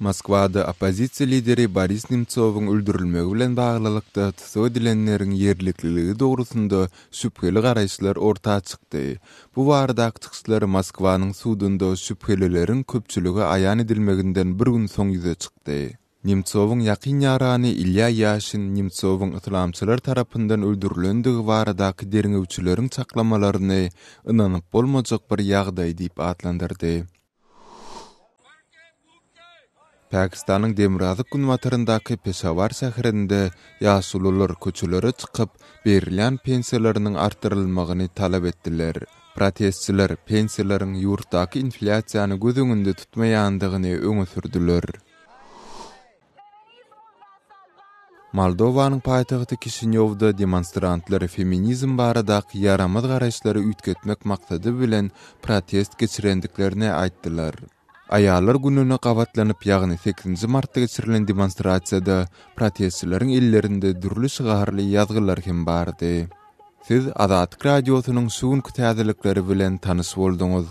Moskvada opozisiya lideri Boris Nemtsov'un öldürülmegi bilen baglylykda tutsa edilenlerin yerlikligi dogrusunda şüpheli garaýşlar ortağa çykdy. Bu barada çykyşlar Moskwanyň sudunda şüphelilerin köpçüligi aýan edilmeginden bir gün soň ýüze çykdy. Nemtsov'un ýakyn ýarany Ilya Yashin Nemtsov'un islamçylar tarapyndan öldürilendigi baradaky deriňewçileriň çaklamalaryny ynanyp bolmajak bir ýagdaý diýip atlandyrdy. Pakistanyň Demirazyk günwataryndaky Peshawar şäherinde ýaşulular köçelere çykyp berilen pensiýalarynyň artdyrylmagyny talap etdiler. Protestçiler pensiýalaryň ýurtdaky inflasiýany göz öňünde tutmaýandygyny öňe sürdiler. Moldowanyň paýtagty Kişinýowda demonstrantlar feminizm baradaky ýaramaz garaýşlary üýtgetmek maksady bilen protest geçirendiklerini aýtdylar. Aýallar gününe gabatlanyp ýagny 8 martda geçirilen demonstrasiýada protestçileriň ellerinde dürli şygarly ýazgylar hem bardy. Siz Azatlyk radiosynyň şuňky täzelikleri bilen tanış boldunuz.